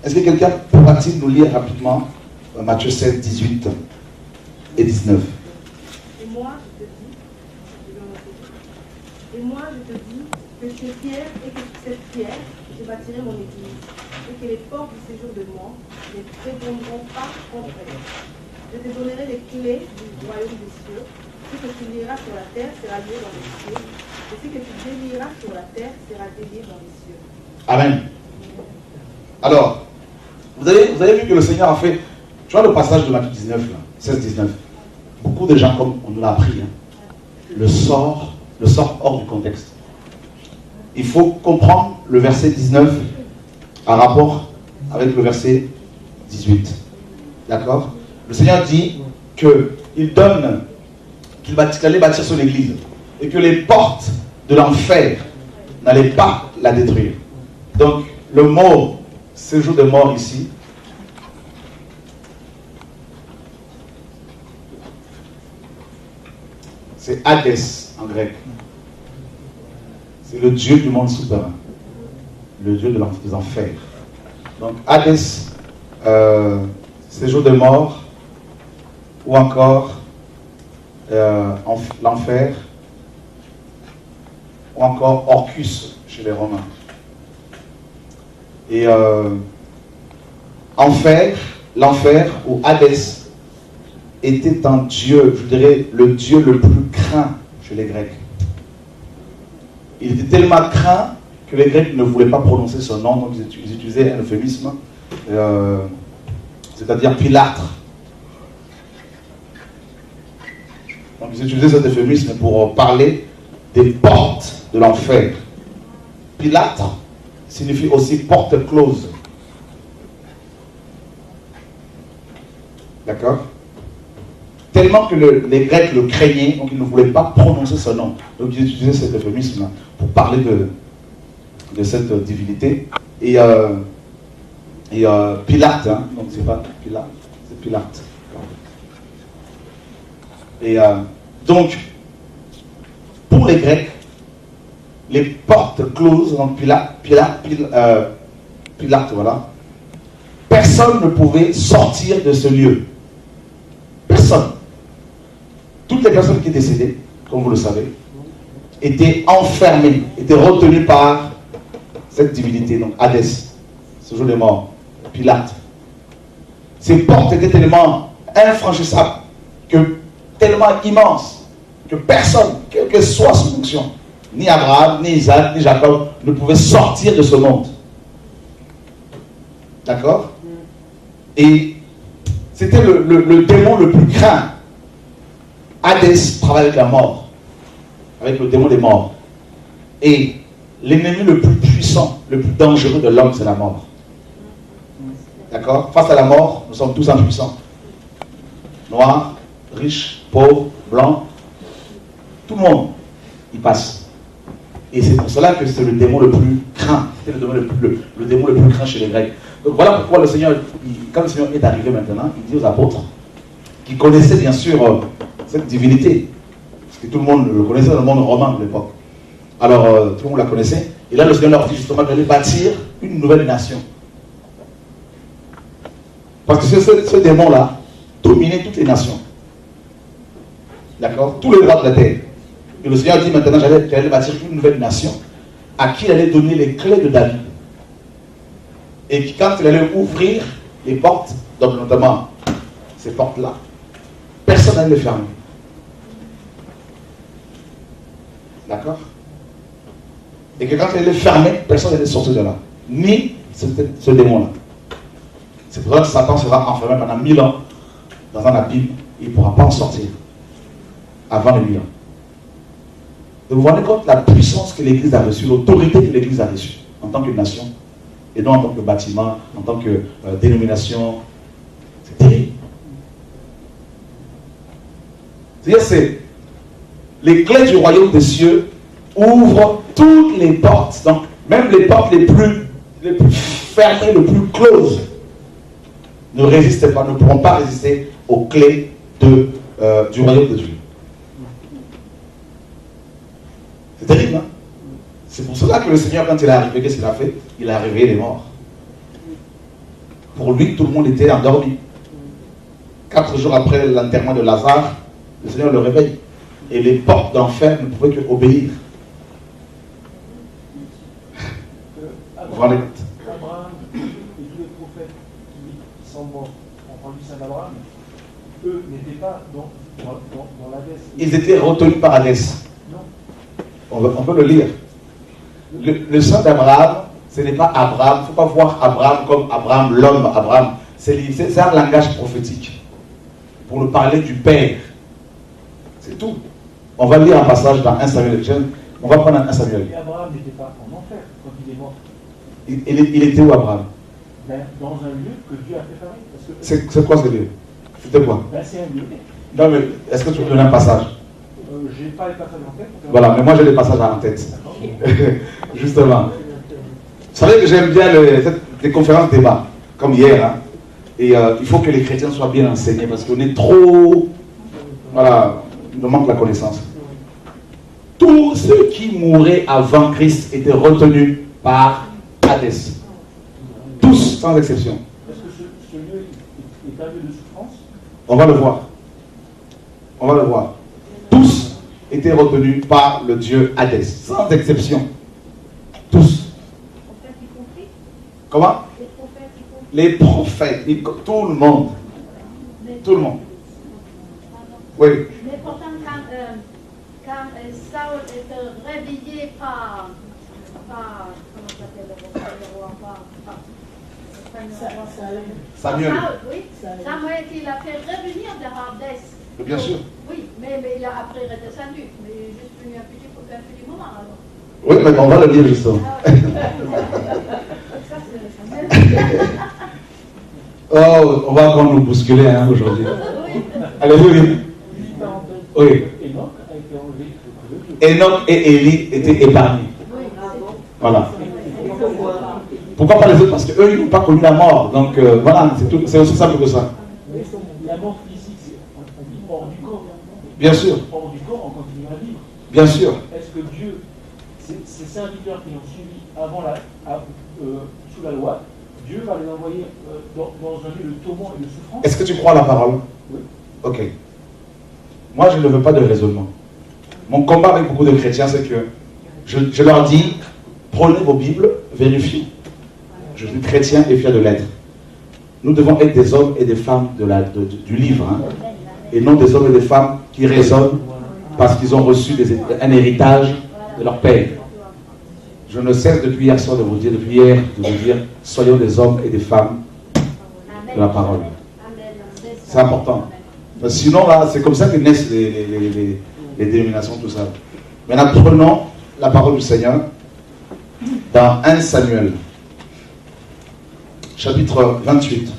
Est-ce que quelqu'un pourra-t-il nous lire rapidement Matthieu 16, 18 et 19? Et moi, je te dis que tu es pierre et que sur cette pierre, je bâtirai mon église, et que les portes du séjour de mort ne répondront pas contre elle. Je te donnerai les clés du royaume des cieux. Ce que tu liras sur la terre sera lié dans les cieux, et ce que tu délieras sur la terre sera délié dans les cieux. Amen. Alors, vous avez vu que le Seigneur a fait, tu vois le passage de Matthieu 19, là, 16-19, beaucoup de gens, comme on nous l'a appris, le sort hors du contexte. Il faut comprendre le verset 19 en rapport avec le verset 18. D'accord? Le Seigneur dit qu'il donne, qu'il allait bâtir son église et que les portes de l'enfer n'allaient pas la détruire. Donc, le mot séjour de mort ici, c'est Hadès en grec. C'est le dieu du monde souterrain, le dieu des enfers. Donc Hadès, séjour de mort, ou encore l'enfer, ou encore Orcus chez les Romains. Et l'enfer ou Hadès était un dieu, je dirais le dieu le plus craint chez les Grecs. Il était tellement craint que les Grecs ne voulaient pas prononcer son nom, donc ils utilisaient un euphémisme, c'est-à-dire Pilâtre. Donc ils utilisaient cet euphémisme pour parler des portes de l'enfer. Pilâtre signifie aussi porte close. D'accord? Tellement que les Grecs le craignaient, donc ils ne voulaient pas prononcer son nom. Donc ils utilisaient cet euphémisme pour parler de cette divinité. Et Pilate, hein, donc c'est pas Pilate, c'est Pilate. Et donc, pour les Grecs, les portes closes, donc Pilate, voilà, personne ne pouvait sortir de ce lieu. Personne. Toutes les personnes qui étaient décédées, comme vous le savez, étaient enfermées, étaient retenues par cette divinité, donc Hadès, ce jour des morts, Pilate. Ces portes étaient tellement infranchissables, tellement immenses, que personne, quelle que soit son fonction, ni Abraham, ni Isaac, ni Jacob, ne pouvait sortir de ce monde. D'accord? Et c'était le démon le plus craint. Hadès travaille avec la mort, avec le démon des morts. Et l'ennemi le plus puissant, le plus dangereux de l'homme, c'est la mort. D'accord? Face à la mort, nous sommes tous impuissants. Noirs, riches, pauvres, blancs, tout le monde, il passe. Et c'est pour cela que c'est le démon le plus craint. C'était le démon le plus craint chez les Grecs. Donc voilà pourquoi le Seigneur, quand le Seigneur est arrivé maintenant, il dit aux apôtres, qui connaissaient bien sûr cette divinité, parce que tout le monde le connaissait dans le monde romain de l'époque. Alors tout le monde la connaissait. Et là le Seigneur leur dit justement qu'il allait bâtir une nouvelle nation. Parce que ce démon-là dominait toutes les nations. D'accord? Tous les rois de la terre. Et le Seigneur dit maintenant qu'il allait bâtir une nouvelle nation à qui il allait donner les clés de David. Et quand il allait ouvrir les portes, donc notamment ces portes-là, personne n'allait les fermer. D'accord? Et que quand il allait les fermer, personne n'allait sortir de là. Ni ce démon-là. C'est pour ça que Satan sera enfermé pendant 1000 ans dans un abîme. Il ne pourra pas en sortir avant les 1000 ans. Donc vous vous rendez compte de la puissance que l'Église a reçue, l'autorité que l'Église a reçue en tant que nation, et non en tant que bâtiment, en tant que dénomination. C'est terrible. C'est-à-dire, c'est les clés du royaume des cieux ouvrent toutes les portes, donc même les portes les plus fermées, les plus closes, ne résistent pas, ne pourront pas résister aux clés du royaume de Dieu. C'est terrible, hein? C'est pour cela que le Seigneur, quand il est arrivé, qu'est-ce qu'il a fait? Il a réveillé les morts. Pour lui, tout le monde était endormi. 4 jours après l'enterrement de Lazare, le Seigneur le réveille. Et les portes d'enfer ne pouvaient qu'obéir. Vous vous rendez compte? Abraham et tous les prophètes qui sont morts, on parle du Saint Abraham, eux n'étaient pas dans l'Hadès. Ils étaient retenus par Hadès. Non. On peut le lire. Le sang d'Abraham, ce n'est pas Abraham. Il ne faut pas voir Abraham comme Abraham, l'homme Abraham. C'est un langage prophétique pour nous parler du Père. C'est tout. On va lire un passage dans 1 Samuel. On va prendre un 1 Samuel. Et Abraham n'était pas en enfer quand il est mort. Il était où Abraham? Ben, dans un lieu que Dieu a préparé. C'est quoi ce lieu? C'était quoi? Ben, c'est un lieu. Non, mais est-ce que tu peux donner un passage? Je n'ai pas les passages en tête. Voilà, mais moi j'ai les passages en tête. Justement. Vous savez que j'aime bien les conférences débat, comme hier. Hein? Et il faut que les chrétiens soient bien enseignés parce qu'on est trop. Voilà, il nous manque la connaissance. Tous ceux qui mouraient avant Christ étaient retenus par Hadès. Tous, sans exception. Est-ce que ce lieu est un lieu de souffrance? On va le voir. On va le voir. Tous étaient retenus par le Dieu Hadès, sans exception. Tous. Comment? Les prophètes, tout le monde. Tout le monde. Oui. Mais pourtant, quand Saul était réveillé par comment s'appelle le roi, Samuel. Oui, Samuel qui l'a fait revenir de Hadès. Bien sûr. Oui, mais il a après redescendu, mais juste venu un petit moment alors. Oui, mais on va le lire justement. Ça, c'est Oh, on va encore nous bousculer hein, aujourd'hui. Alléluia. Oui. Enoch a été enlevé. Enoch et Élie étaient épargnés. Voilà. Pourquoi pas les autres? Parce qu'eux, ils n'ont pas connu la mort. Donc voilà, c'est aussi simple que ça. La mort physique, on dit hors du corps. Bien sûr. Hors du corps, on continue à vivre. Bien sûr. Est-ce que Dieu, ces serviteurs qui ont suivi avant sous la loi, Dieu va les envoyer dans un lieu de tourment et de souffrance? Est-ce que tu crois à la parole? Oui. Ok. Moi, je ne veux pas de raisonnement. Mon combat avec beaucoup de chrétiens, c'est que je leur dis, prenez vos Bibles, vérifiez. Je suis chrétien et fier de l'être. Nous devons être des hommes et des femmes du livre, hein, et non des hommes et des femmes qui raisonnent parce qu'ils ont reçu un héritage de leur père. Je ne cesse depuis hier soir de vous dire, soyons des hommes et des femmes de la parole. C'est important. Sinon, là, c'est comme ça que naissent les dénominations, tout ça. Maintenant, prenons la parole du Seigneur dans 1 Samuel, chapitre 28.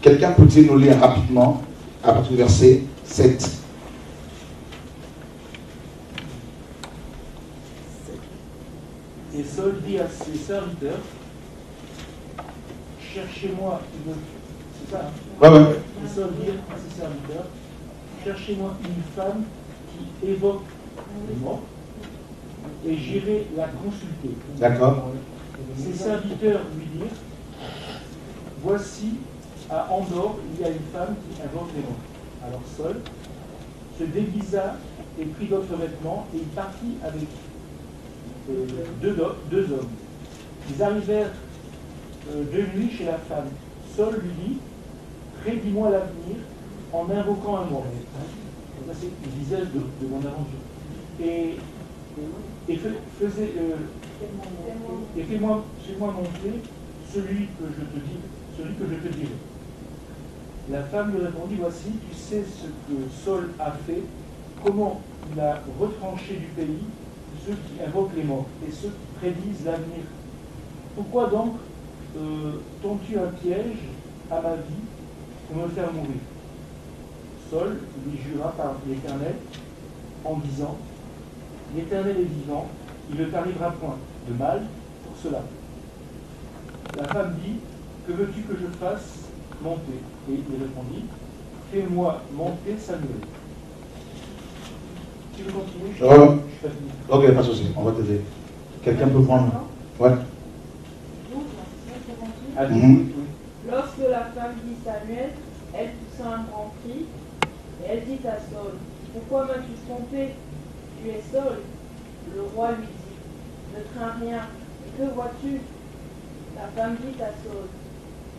Quelqu'un peut-il nous lire rapidement à partir du verset 7? Et Saul dit à ses serviteurs, cherchez-moi une... C'est ça, hein? Ouais. Et Saul dit à ses serviteurs, cherchez-moi une femme qui évoque les morts, et j'irai la consulter. D'accord. Ses serviteurs lui dirent, voici, à Andorre, il y a une femme qui invoque les morts. Alors Saul se déguisa et prit d'autres vêtements, et il partit avec deux hommes. Ils arrivèrent de nuit chez la femme. Saul lui dit, prédis-moi l'avenir en invoquant un mort. Ça, c'est le visage de mon aventure. Et fais-moi montrer celui que je te dirai. La femme lui répondit, voici, tu sais ce que Saul a fait, comment il a retranché du pays ceux qui invoquent les morts et ceux qui prédisent l'avenir. Pourquoi donc tends-tu un piège à ma vie pour me faire mourir? Saul lui jura par l'Éternel en disant, l'Éternel est vivant, il ne t'arrivera point de mal pour cela. La femme dit, que veux-tu que je fasse monter? Et il répondit, fais-moi monter Samuel. Tu veux continuer? Je suis pas fini. Ok, pas de souci, on va t'aider. Quelqu'un peut prendre? Ouais. Lorsque la femme dit Samuel, elle poussa un grand cri et elle dit à Saul, pourquoi m'as-tu trompé? Tu es Saul. Le roi lui dit, ne crains rien. Et que vois-tu? La femme dit à Saul,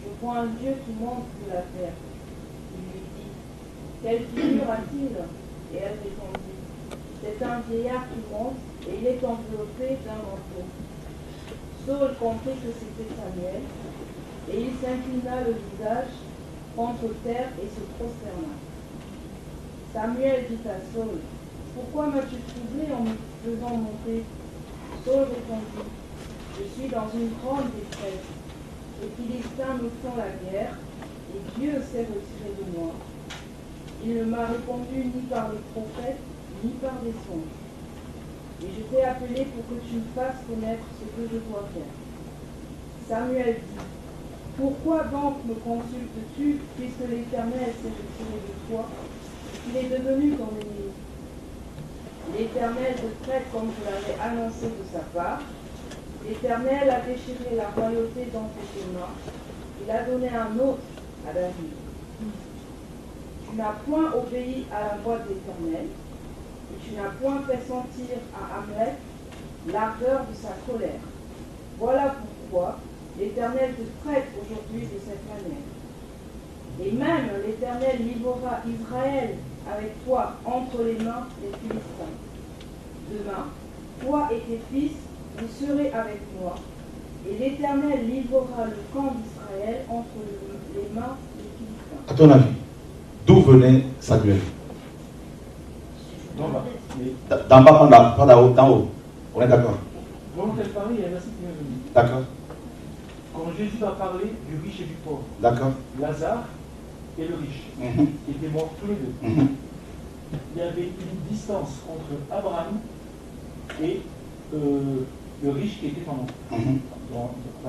je vois un Dieu qui monte de la terre. Il lui dit, quelle figure a-t-il? Et elle répondit, c'est un vieillard qui monte et il est enveloppé d'un manteau. Saul comprit que c'était Samuel et il s'inclina le visage contre terre et se prosterna. Samuel dit à Saul, pourquoi m'as-tu troublé en me faisant monter? Saul répondit, je suis dans une grande détresse. Les Philistins me font la guerre et Dieu s'est retiré de moi. Il ne m'a répondu ni par les prophètes ni par des songes. Et je t'ai appelé pour que tu me fasses connaître ce que je dois faire. Samuel dit, pourquoi donc me consultes-tu puisque l'Éternel s'est retiré de toi? Il est devenu ton ennemi. L'Éternel te traite comme je l'avais annoncé de sa part. L'Éternel a déchiré la royauté d'entre tes mains. Il a donné un autre à David. Tu n'as point obéi à la voix de l'Éternel, et tu n'as point fait sentir à Amlek l'ardeur de sa colère. Voilà pourquoi l'Éternel te traite aujourd'hui de cette manière. Et même l'Éternel livrera Israël avec toi entre les mains des Philistins. Demain, toi et tes fils, vous serez avec moi, et l'Éternel livrera le camp d'Israël entre les mains des Philistins. À ton avis, d'où venait Samuel? D'en bas, pas d'en haut, d'en haut. On est d'accord? Pendant qu'elle parlait, il y a un verset qui vient de nous. D'accord. Quand Jésus va parler du riche et du pauvre, D'accord. Lazare et le riche, qui étaient morts tous les deux. Il y avait une distance entre Abraham et le riche qui était en enfer.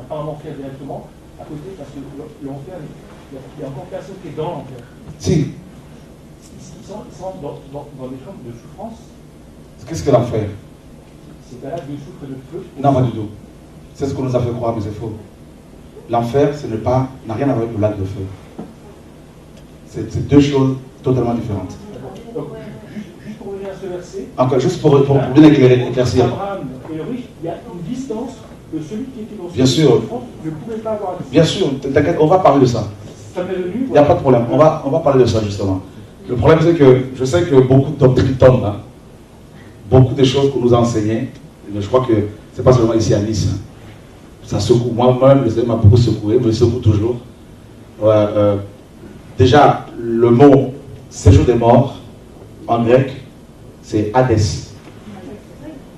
Pas en enfer directement, à côté, parce que l'enfer, il y a encore personne qui est dans l'enfer. Si. Ils sont dans des formes de souffrance. Qu'est-ce que l'enfer? C'est un lac de souffre de feu. Non, pas du tout. C'est ce qu'on nous a fait croire, mais c'est faux. L'enfer, n'a rien à voir avec le lac de feu. C'est deux choses totalement différentes. Donc, juste pour revenir à ce verset, encore, juste pour bien éclaircir. Abraham et le riche, il y a une distance que celui qui était dans bien sûr. ne pouvait pas avoir. Bien sûr, t'inquiète, on va parler de ça. Ça m'est venu. Il n'y a pas de problème, on va parler de ça justement. Le problème, c'est que je sais que beaucoup de doctrines tombent, hein. Beaucoup de choses qu'on nous a enseignées, mais je crois que ce n'est pas seulement ici à Nice. Hein. Ça secoue. Moi-même, le Seigneur m'a beaucoup secoué, me secoue toujours. Déjà, le mot séjour des morts, en grec, c'est Hadès.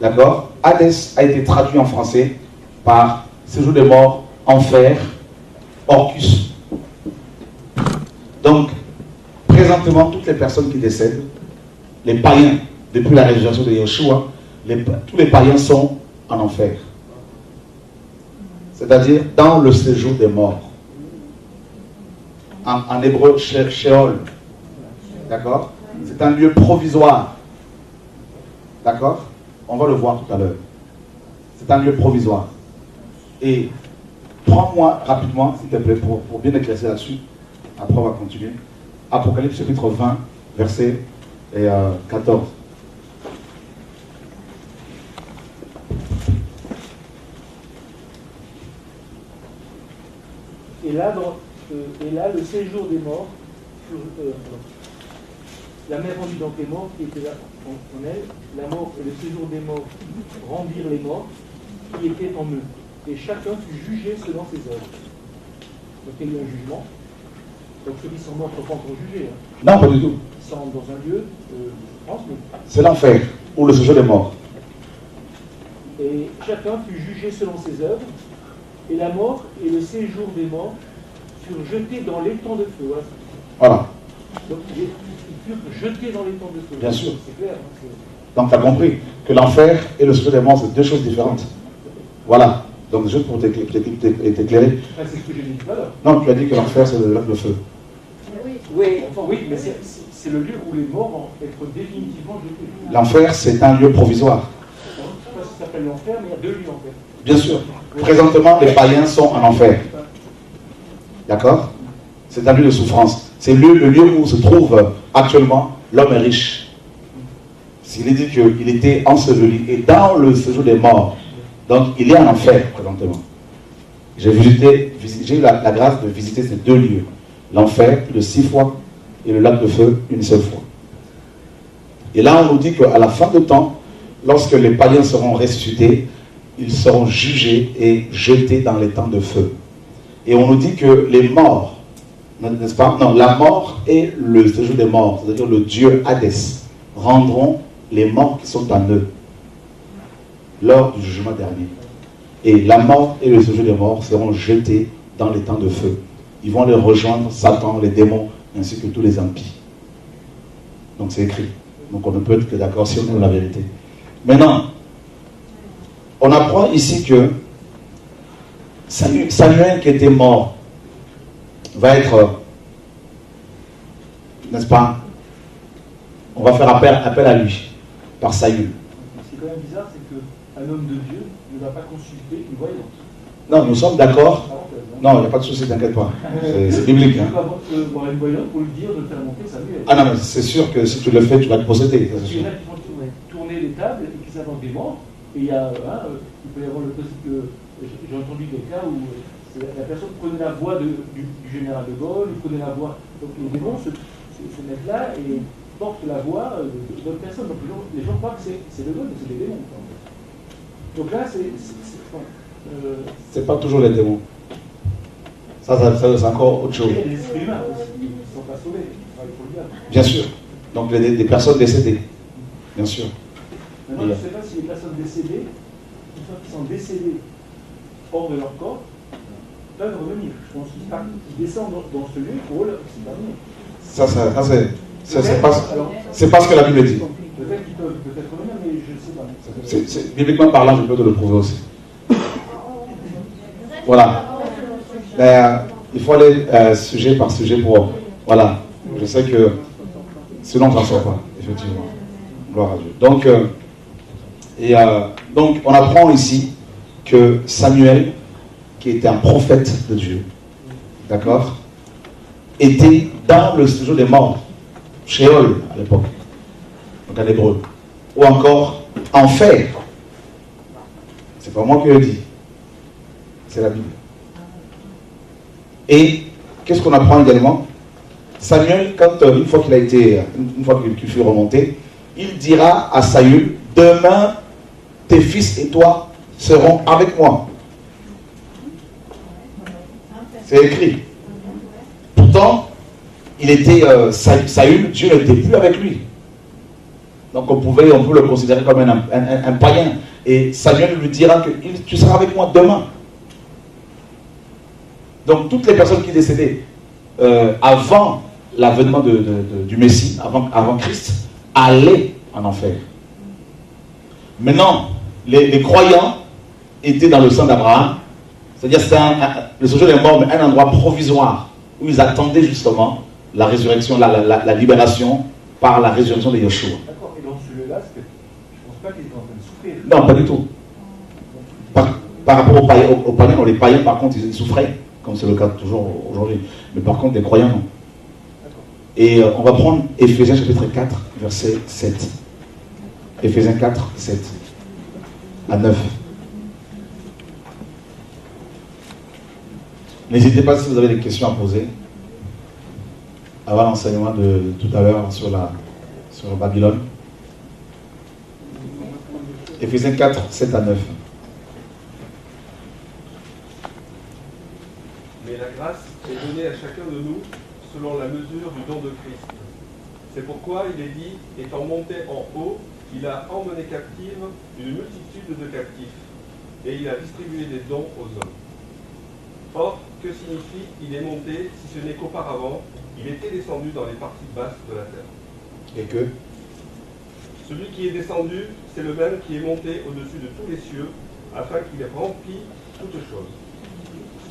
D'accord? Hadès a été traduit en français par séjour des morts, enfer, Orcus. Donc, présentement, toutes les personnes qui décèdent, les païens, depuis la résurrection de Yeshua, tous les païens sont en enfer. C'est-à-dire dans le séjour des morts. En hébreu, Sheol. D'accord? C'est un lieu provisoire. D'accord? On va le voir tout à l'heure. C'est un lieu provisoire. Et prends-moi rapidement, s'il te plaît, pour bien éclaircir là-dessus. Après, on va continuer. Apocalypse chapitre 20, verset 14. Et là, le séjour des morts, la mer rendit donc les morts qui étaient là en elle, la mort et le séjour des morts rendirent les morts qui étaient en eux. Et chacun fut jugé selon ses œuvres. Donc il y a eu un jugement. Donc ceux qui sont morts ne sont pas encore jugés. Hein. Non, pas du tout. Ils sont dans un lieu, je pense, mais... C'est l'enfer, ou le séjour des morts. Et chacun fut jugé selon ses œuvres. Et la mort et le séjour des morts furent jetés dans l'étang de feu. Voilà. Donc ils furent jetés dans l'étang de feu. Bien sûr. C'est clair. Donc tu as compris que l'enfer et le séjour des morts, c'est deux choses différentes. Voilà. Donc juste pour t'éclairer. Enfin, c'est ce que j'ai dit tout à l'heure. Non, tu as dit que l'enfer, c'est le lac de feu. Oui, enfin, oui, mais c'est le lieu où les morts vont être définitivement jetés. L'enfer, c'est un lieu provisoire. Je ne sais pas si ça s'appelle appelle l'enfer, mais il y a deux lieux en fait. Bien sûr. Présentement, les païens sont en enfer. D'accord? C'est un lieu de souffrance. C'est le lieu où se trouve actuellement l'homme riche. Il est dit qu'il était enseveli et dans le séjour des morts. Donc, il est en enfer présentement. J'ai eu la grâce de visiter ces deux lieux. L'enfer, plus de 6 fois, et le lac de feu, une seule fois. Et là, on nous dit qu'à la fin de temps, lorsque les païens seront ressuscités, ils seront jugés et jetés dans les temps de feu. Et on nous dit que les morts, n'est-ce pas? Non, la mort et le séjour des morts, c'est-à-dire le dieu Hadès, rendront les morts qui sont en eux lors du jugement dernier. Et la mort et le séjour des morts seront jetés dans les temps de feu. Ils vont les rejoindre, Satan, les démons, ainsi que tous les impies. Donc c'est écrit. Donc on ne peut être que d'accord si on aime la vérité. Maintenant, on apprend ici que Samuel qui était mort va être, n'est-ce pas, on va faire appel à lui par Saül. Ce qui est quand même bizarre, c'est qu'un homme de Dieu ne va pas consulter une voyante. Non, nous sommes d'accord. Non, il n'y a pas de souci, t'inquiète pas. C'est biblique. Hein. Voir une voyante pour lui dire de faire monter Samuel. Ah non, mais c'est sûr que si tu le fais, tu vas te posséder. Il y en a qui vont tourner les tables et qui s'inventent des morts. Et il peut y avoir le possible que j'ai entendu des cas où la personne prenait la voix du général de Gaulle, il prenait la voix. Donc les démons se mettent là et portent la voix d'autres personnes. Donc les gens croient que c'est de Gaulle, mais c'est des démons. En fait. Donc là, c'est pas toujours les démons. Ça c'est encore autre chose. Il y a des esprits humains aussi qui ne sont pas sauvés. Il faut le dire. Bien sûr. Donc des personnes décédées. Bien sûr. Maintenant, je ne sais pas si les personnes décédées, une fois qu'ils sont décédés hors de leur corps, peuvent revenir. Je pense qu'ils descendent dans ce lieu pour eux, c'est pas mieux. C'est pas ce que la Bible dit. Peut-être qu'ils peuvent revenir, mais je ne sais pas. Bibliquement parlant, je peux te le prouver aussi. Voilà. Il faut aller sujet par sujet pour... Voilà. Je sais que sinon on ne s'en sort pas, effectivement. Gloire à Dieu. Donc, on apprend ici que Samuel, qui était un prophète de Dieu, d'accord, était dans le séjour des morts, Sheol à l'époque, donc en hébreu, ou encore enfer. C'est pas moi qui le dis, c'est la Bible. Et qu'est-ce qu'on apprend également? Samuel, une fois qu'il fut remonté, il dira à Saül, demain, tes fils et toi seront avec moi. C'est écrit. Pourtant, il était Saül, Dieu n'était plus avec lui. Donc on peut le considérer comme un païen. Et Samuel lui dira que tu seras avec moi demain. Donc toutes les personnes qui décédaient avant l'avènement du Messie, avant Christ, allaient en enfer. Maintenant, les croyants étaient dans le sang d'Abraham, c'est-à-dire le séjour des morts, mais un endroit provisoire où ils attendaient justement la résurrection, la libération par la résurrection de Yeshua. D'accord, et dans ce lieu-là, je ne pense pas qu'ils étaient en train de souffrir. Non, pas du tout. Par rapport aux païens, les païens, par contre, ils souffraient, comme c'est le cas toujours aujourd'hui. Mais par contre, les croyants, non. Et on va prendre Éphésiens chapitre 4, verset 7. Éphésiens 4, 7 à 9. N'hésitez pas si vous avez des questions à poser avant l'enseignement de tout à l'heure sur Babylone. Éphésiens 4, 7 à 9. Mais la grâce est donnée à chacun de nous selon la mesure du don de Christ. C'est pourquoi il est dit, étant monté en haut, il a emmené captive une multitude de captifs, et il a distribué des dons aux hommes. Or, que signifie il est monté, si ce n'est qu'auparavant, il était descendu dans les parties basses de la terre. Et que celui qui est descendu, c'est le même qui est monté au-dessus de tous les cieux, afin qu'il ait rempli toutes choses.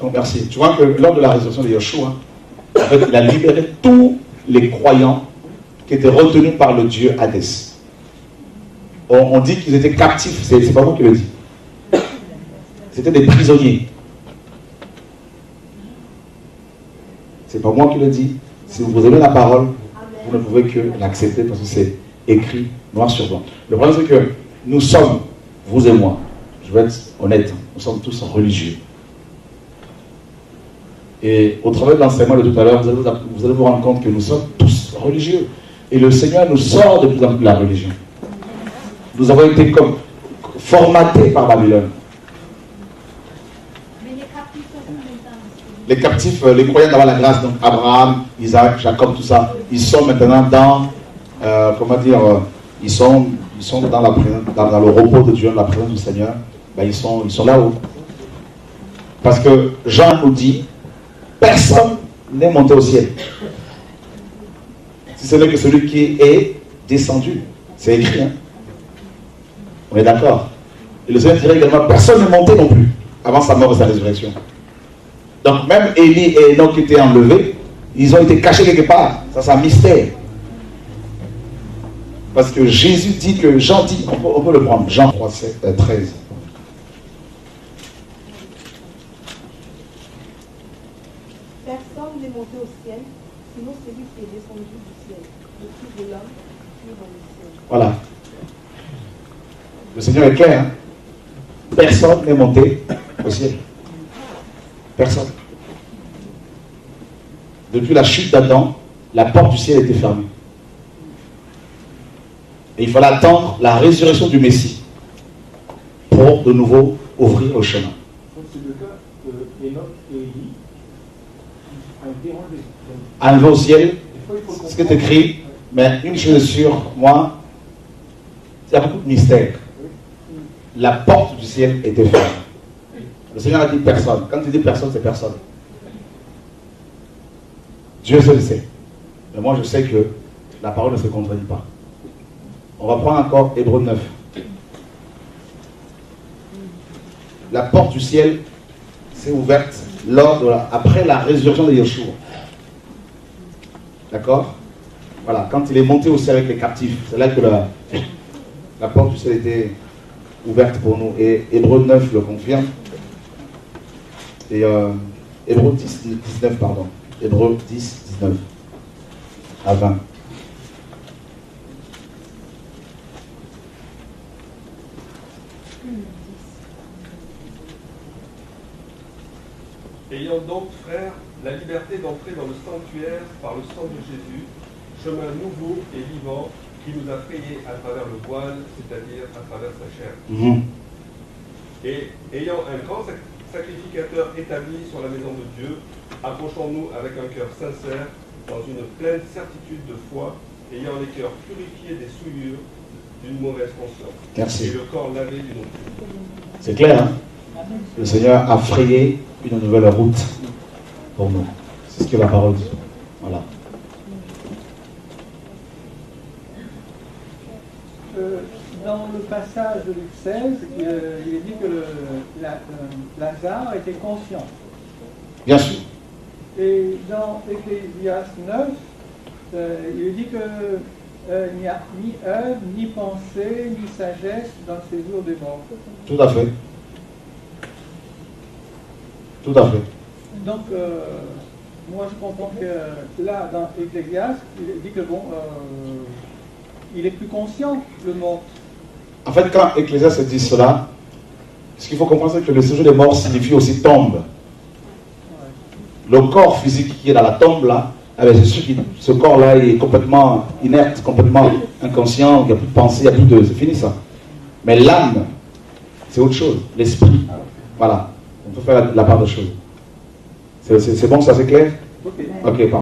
Donc merci. Tu vois que lors de la résurrection de Yeshua, en fait, il a libéré tous les croyants qui étaient retenus par le dieu Hadès. On dit qu'ils étaient captifs, c'est pas moi qui le dis. C'était des prisonniers. C'est pas moi qui le dis. Si vous aimez la parole, vous ne pouvez que l'accepter parce que c'est écrit noir sur blanc. Le problème, c'est que nous sommes, vous et moi, je vais être honnête, nous sommes tous religieux. Et au travers de l'enseignement de tout à l'heure, vous allez vous rendre compte que nous sommes tous religieux. Et le Seigneur nous sort de plus en plus de la religion. Nous avons été comme formatés par Babylone. Mais les captifs sont combien de temps? Les captifs, les croyants d'avoir la grâce, donc Abraham, Isaac, Jacob, tout ça, ils sont maintenant dans, ils sont dans le repos de Dieu, dans la présence du Seigneur. Ben, ils sont là-haut. Parce que Jean nous dit, personne n'est monté au ciel. Si ce n'est que celui qui est descendu. C'est écrit, hein? On est d'accord. Et le Seigneur dirait également, personne n'est monté non plus, avant sa mort et sa résurrection. Donc même Élie et Enoch qui étaient enlevés, ils ont été cachés quelque part. Ça, c'est un mystère. Parce que Jésus dit que, Jean dit, on peut le prendre, Jean 3, 13. Personne n'est monté au ciel, sinon celui qui est descendu du ciel, le Fils de l'homme qui est dans le ciel. Voilà. Le Seigneur est clair, hein? Personne n'est monté au ciel. Personne. Depuis la chute d'Adam, la porte du ciel était fermée. Et il fallait attendre la résurrection du Messie pour de nouveau ouvrir le chemin. Donc c'est le cas d'Enoch et Élie qui ont été enlevés. Enlevé au ciel, ce qui est écrit, mais une chose est sûre, moi, il y a beaucoup de mystères. La porte du ciel était fermée. Le Seigneur a dit personne. Quand il dit personne, c'est personne. Dieu seul le sait. Mais moi, je sais que la parole ne se contredit pas. On va prendre encore Hébreux 9. La porte du ciel s'est ouverte après la résurrection de Yeshua. D'accord? Voilà, quand il est monté au ciel avec les captifs, c'est là que la porte du ciel était ouverte pour nous. Et Hébreux 9 le confirme. Et Hébreux 19, pardon. Hébreux 10, 19 à 20. Ayant donc, frères, la liberté d'entrer dans le sanctuaire par le sang de Jésus, chemin nouveau et vivant qui nous a frayés à travers le voile, c'est-à-dire à travers sa chair. Et ayant un grand sacrificateur établi sur la maison de Dieu, approchons-nous avec un cœur sincère, dans une pleine certitude de foi, ayant les cœurs purifiés des souillures d'une mauvaise conscience. Merci. Et le corps lavé d'une autre. C'est clair, hein? Le Seigneur a frayé une nouvelle route pour nous. C'est ce que la parole dit. Voilà. Dans le passage de Luc 16, il est dit que Lazare était conscient. Bien sûr. Et dans Ecclésiaste 9, il est dit qu'il n'y a ni œuvre, ni pensée, ni sagesse dans le séjour des morts. Tout à fait. Tout à fait. Donc, moi je comprends que là, dans Ecclésiaste, il dit que bon, il est plus conscient, le mort. En fait, quand Ecclésiaste dit cela, ce qu'il faut comprendre, c'est que le séjour des morts signifie aussi tombe. Ouais. Le corps physique qui est dans la tombe, là, c'est sûr que ce corps-là est complètement inerte, complètement inconscient, il n'y a plus de pensée, il n'y a plus de... C'est fini ça. Mais l'âme, c'est autre chose. L'esprit, voilà. On peut faire la part de choses. C'est bon, ça c'est clair? Ok, pardon.